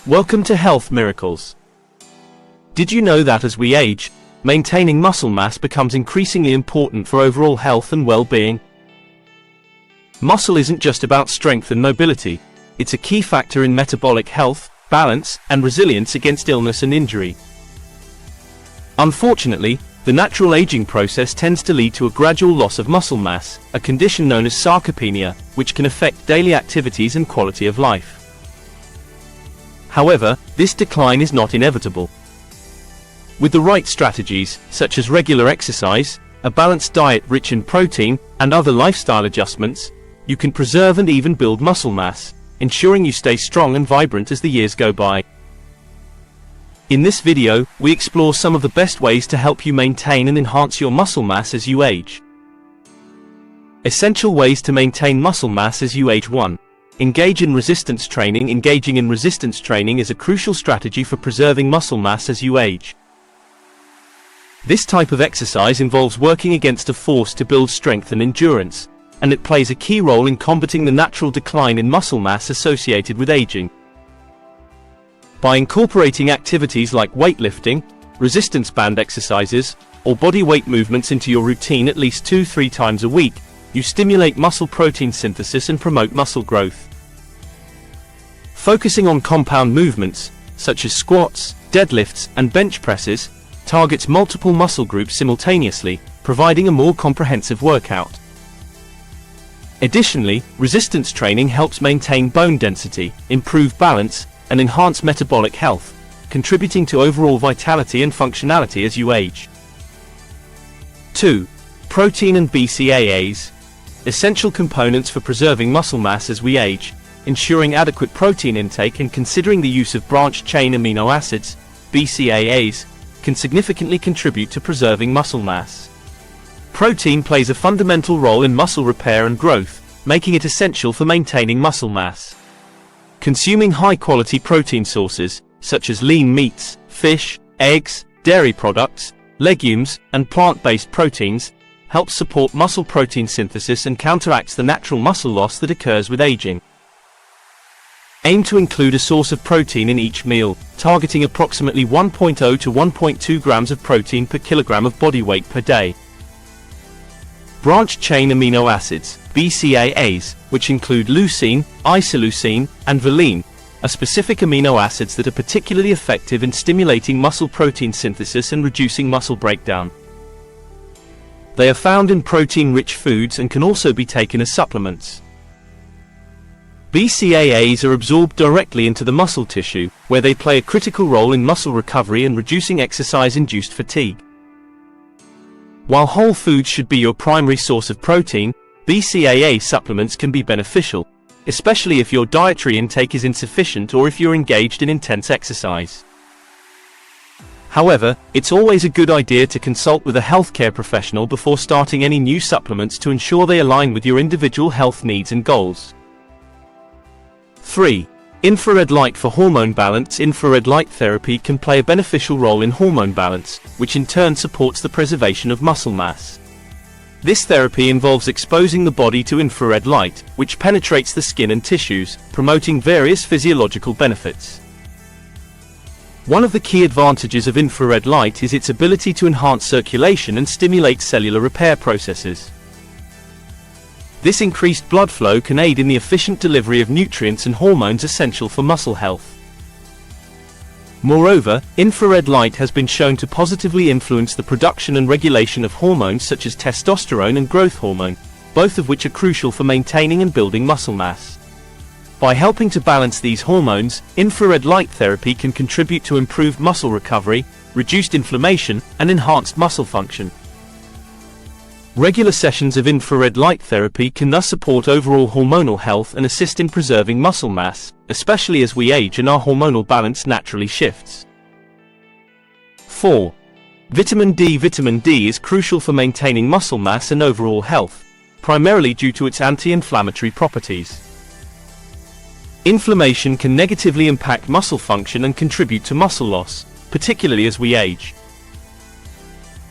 Welcome to Health Miracles. Did you know that as we age, maintaining muscle mass becomes increasingly important for overall health and well-being? Muscle isn't just about strength and mobility, it's a key factor in metabolic health, balance, and resilience against illness and injury. Unfortunately, the natural aging process tends to lead to a gradual loss of muscle mass, a condition known as sarcopenia, which can affect daily activities and quality of life. However, this decline is not inevitable. With the right strategies, such as regular exercise, a balanced diet rich in protein, and other lifestyle adjustments, you can preserve and even build muscle mass, ensuring you stay strong and vibrant as the years go by. In this video, we explore some of the best ways to help you maintain and enhance your muscle mass as you age. Essential ways to maintain muscle mass as you age. 1. Engage in resistance training. Engaging in resistance training is a crucial strategy for preserving muscle mass as you age. This type of exercise involves working against a force to build strength and endurance, and it plays a key role in combating the natural decline in muscle mass associated with aging. By incorporating activities like weightlifting, resistance band exercises, or body weight movements into your routine at least 2-3 times a week, you stimulate muscle protein synthesis and promote muscle growth. Focusing on compound movements, such as squats, deadlifts, and bench presses, targets multiple muscle groups simultaneously, providing a more comprehensive workout. Additionally, resistance training helps maintain bone density, improve balance, and enhance metabolic health, contributing to overall vitality and functionality as you age. 2. Protein and BCAAs. Essential components for preserving muscle mass as we age, ensuring adequate protein intake and considering the use of branched-chain amino acids, BCAAs, can significantly contribute to preserving muscle mass. Protein plays a fundamental role in muscle repair and growth, making it essential for maintaining muscle mass. Consuming high-quality protein sources, such as lean meats, fish, eggs, dairy products, legumes, and plant-based proteins, helps support muscle protein synthesis and counteracts the natural muscle loss that occurs with aging. Aim to include a source of protein in each meal, targeting approximately 1.0 to 1.2 grams of protein per kilogram of body weight per day. Branched-chain amino acids, BCAAs, which include leucine, isoleucine, and valine, are specific amino acids that are particularly effective in stimulating muscle protein synthesis and reducing muscle breakdown. They are found in protein-rich foods and can also be taken as supplements. BCAAs are absorbed directly into the muscle tissue, where they play a critical role in muscle recovery and reducing exercise-induced fatigue. While whole foods should be your primary source of protein, BCAA supplements can be beneficial, especially if your dietary intake is insufficient or if you're engaged in intense exercise. However, it's always a good idea to consult with a healthcare professional before starting any new supplements to ensure they align with your individual health needs and goals. 3. Infrared light for hormone balance. Infrared light therapy can play a beneficial role in hormone balance, which in turn supports the preservation of muscle mass. This therapy involves exposing the body to infrared light, which penetrates the skin and tissues, promoting various physiological benefits. One of the key advantages of infrared light is its ability to enhance circulation and stimulate cellular repair processes. This increased blood flow can aid in the efficient delivery of nutrients and hormones essential for muscle health. Moreover, infrared light has been shown to positively influence the production and regulation of hormones such as testosterone and growth hormone, both of which are crucial for maintaining and building muscle mass. By helping to balance these hormones, infrared light therapy can contribute to improved muscle recovery, reduced inflammation, and enhanced muscle function. Regular sessions of infrared light therapy can thus support overall hormonal health and assist in preserving muscle mass, especially as we age and our hormonal balance naturally shifts. 4. Vitamin D. Vitamin D is crucial for maintaining muscle mass and overall health, primarily due to its anti-inflammatory properties. Inflammation can negatively impact muscle function and contribute to muscle loss, particularly as we age.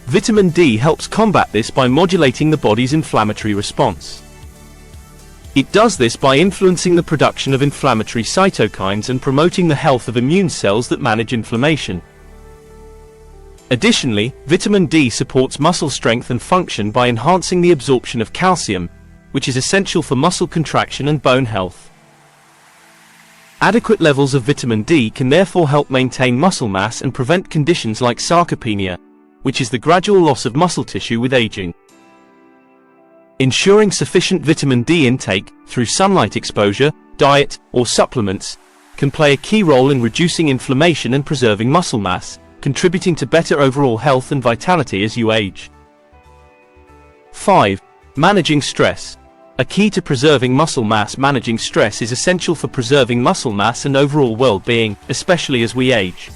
Vitamin D helps combat this by modulating the body's inflammatory response. It does this by influencing the production of inflammatory cytokines and promoting the health of immune cells that manage inflammation. Additionally, vitamin D supports muscle strength and function by enhancing the absorption of calcium, which is essential for muscle contraction and bone health. Adequate levels of vitamin D can therefore help maintain muscle mass and prevent conditions like sarcopenia, which is the gradual loss of muscle tissue with aging. Ensuring sufficient vitamin D intake through sunlight exposure, diet, or supplements can play a key role in reducing inflammation and preserving muscle mass, contributing to better overall health and vitality as you age. 5. Managing stress. A key to preserving muscle mass. Managing stress is essential for preserving muscle mass and overall well-being, especially as we age.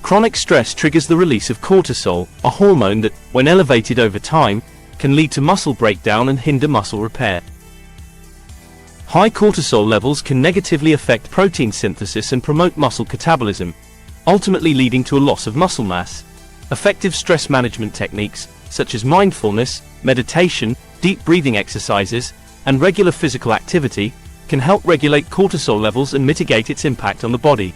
Chronic stress triggers the release of cortisol, a hormone that, when elevated over time, can lead to muscle breakdown and hinder muscle repair. High cortisol levels can negatively affect protein synthesis and promote muscle catabolism, ultimately leading to a loss of muscle mass. Effective stress management techniques, such as mindfulness, meditation, deep breathing exercises, and regular physical activity, can help regulate cortisol levels and mitigate its impact on the body.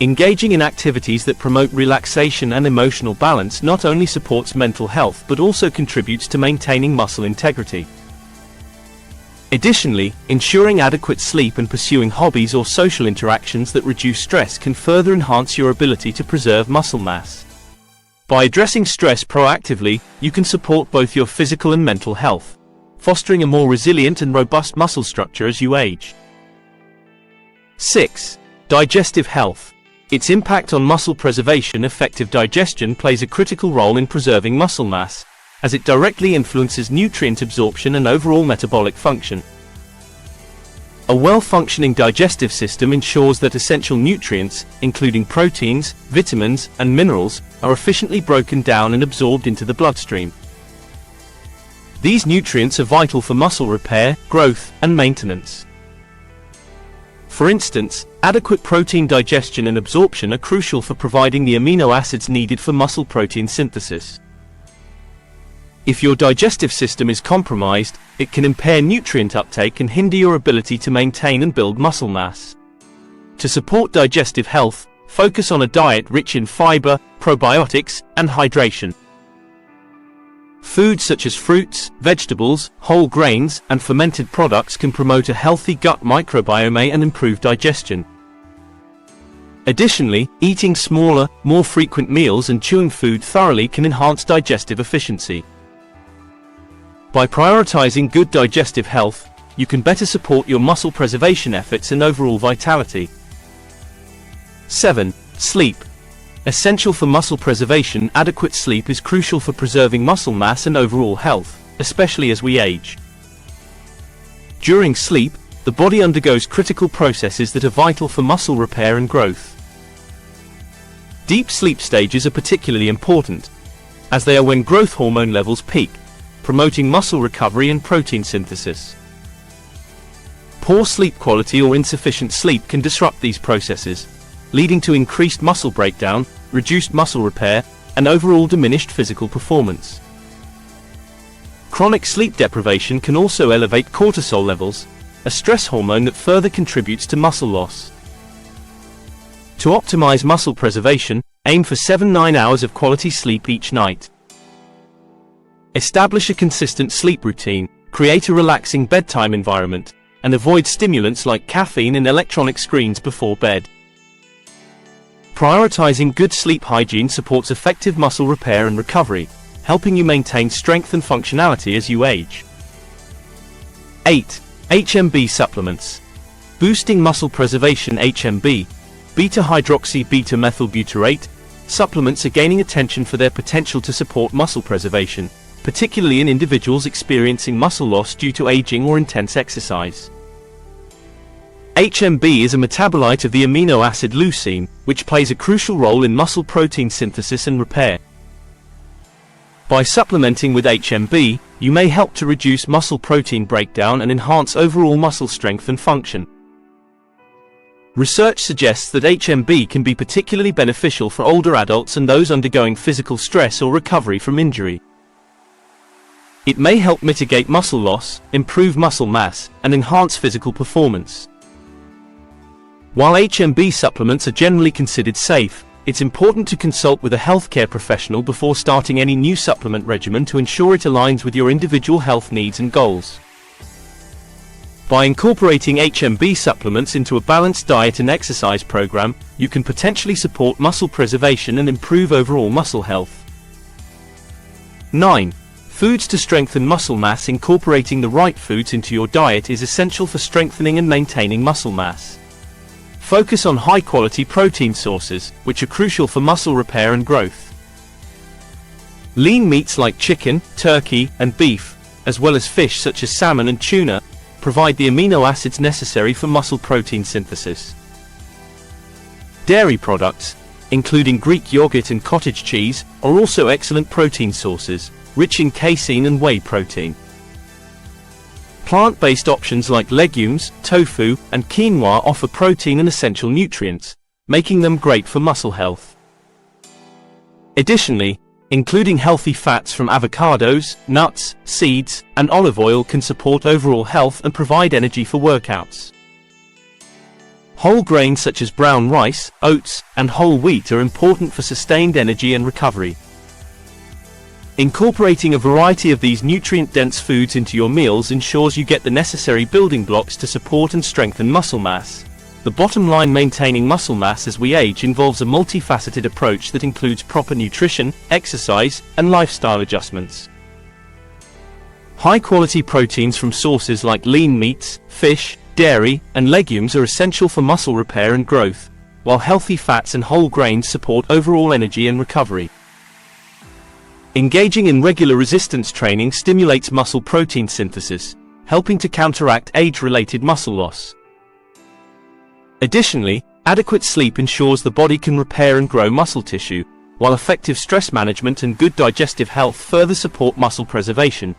Engaging in activities that promote relaxation and emotional balance not only supports mental health but also contributes to maintaining muscle integrity. Additionally, ensuring adequate sleep and pursuing hobbies or social interactions that reduce stress can further enhance your ability to preserve muscle mass. By addressing stress proactively, you can support both your physical and mental health, fostering a more resilient and robust muscle structure as you age. 6. Digestive health. Its impact on muscle preservation. Effective digestion plays a critical role in preserving muscle mass, as it directly influences nutrient absorption and overall metabolic function. A well-functioning digestive system ensures that essential nutrients, including proteins, vitamins, and minerals, are efficiently broken down and absorbed into the bloodstream. These nutrients are vital for muscle repair, growth, and maintenance. For instance, adequate protein digestion and absorption are crucial for providing the amino acids needed for muscle protein synthesis. If your digestive system is compromised, it can impair nutrient uptake and hinder your ability to maintain and build muscle mass. To support digestive health, focus on a diet rich in fiber, probiotics, and hydration. Foods such as fruits, vegetables, whole grains, and fermented products can promote a healthy gut microbiome and improve digestion. Additionally, eating smaller, more frequent meals and chewing food thoroughly can enhance digestive efficiency. By prioritizing good digestive health, you can better support your muscle preservation efforts and overall vitality. 7. Sleep. Essential for muscle preservation. Adequate sleep is crucial for preserving muscle mass and overall health, especially as we age. During sleep, the body undergoes critical processes that are vital for muscle repair and growth. Deep sleep stages are particularly important, as they are when growth hormone levels peak, promoting muscle recovery and protein synthesis. Poor sleep quality or insufficient sleep can disrupt these processes, leading to increased muscle breakdown, reduced muscle repair, and overall diminished physical performance. Chronic sleep deprivation can also elevate cortisol levels, a stress hormone that further contributes to muscle loss. To optimize muscle preservation, aim for 7-9 hours of quality sleep each night. Establish a consistent sleep routine, create a relaxing bedtime environment, and avoid stimulants like caffeine and electronic screens before bed. Prioritizing good sleep hygiene supports effective muscle repair and recovery, helping you maintain strength and functionality as you age. 8. HMB supplements. Boosting muscle preservation. HMB, beta-hydroxy-beta-methylbutyrate, supplements are gaining attention for their potential to support muscle preservation, particularly in individuals experiencing muscle loss due to aging or intense exercise. HMB is a metabolite of the amino acid leucine, which plays a crucial role in muscle protein synthesis and repair. By supplementing with HMB, you may help to reduce muscle protein breakdown and enhance overall muscle strength and function. Research suggests that HMB can be particularly beneficial for older adults and those undergoing physical stress or recovery from injury. It may help mitigate muscle loss, improve muscle mass, and enhance physical performance. While HMB supplements are generally considered safe, it's important to consult with a healthcare professional before starting any new supplement regimen to ensure it aligns with your individual health needs and goals. By incorporating HMB supplements into a balanced diet and exercise program, you can potentially support muscle preservation and improve overall muscle health. 9. Foods to strengthen muscle mass. Incorporating the right foods into your diet is essential for strengthening and maintaining muscle mass. Focus on high-quality protein sources, which are crucial for muscle repair and growth. Lean meats like chicken, turkey, and beef, as well as fish such as salmon and tuna, provide the amino acids necessary for muscle protein synthesis. Dairy products, including Greek yogurt and cottage cheese, are also excellent protein sources, rich in casein and whey protein. Plant-based options like legumes, tofu, and quinoa offer protein and essential nutrients, making them great for muscle health. Additionally, including healthy fats from avocados, nuts, seeds, and olive oil can support overall health and provide energy for workouts. Whole grains such as brown rice, oats, and whole wheat are important for sustained energy and recovery. Incorporating a variety of these nutrient-dense foods into your meals ensures you get the necessary building blocks to support and strengthen muscle mass. The bottom line: maintaining muscle mass as we age involves a multifaceted approach that includes proper nutrition, exercise, and lifestyle adjustments. High-quality proteins from sources like lean meats, fish, dairy, and legumes are essential for muscle repair and growth, while healthy fats and whole grains support overall energy and recovery. Engaging in regular resistance training stimulates muscle protein synthesis, helping to counteract age-related muscle loss. Additionally, adequate sleep ensures the body can repair and grow muscle tissue, while effective stress management and good digestive health further support muscle preservation.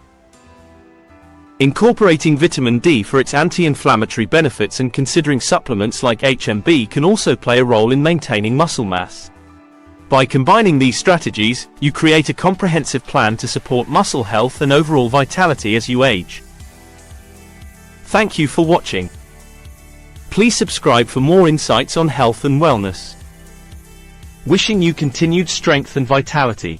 Incorporating vitamin D for its anti-inflammatory benefits and considering supplements like HMB can also play a role in maintaining muscle mass. By combining these strategies, you create a comprehensive plan to support muscle health and overall vitality as you age. Thank you for watching. Please subscribe for more insights on health and wellness. Wishing you continued strength and vitality.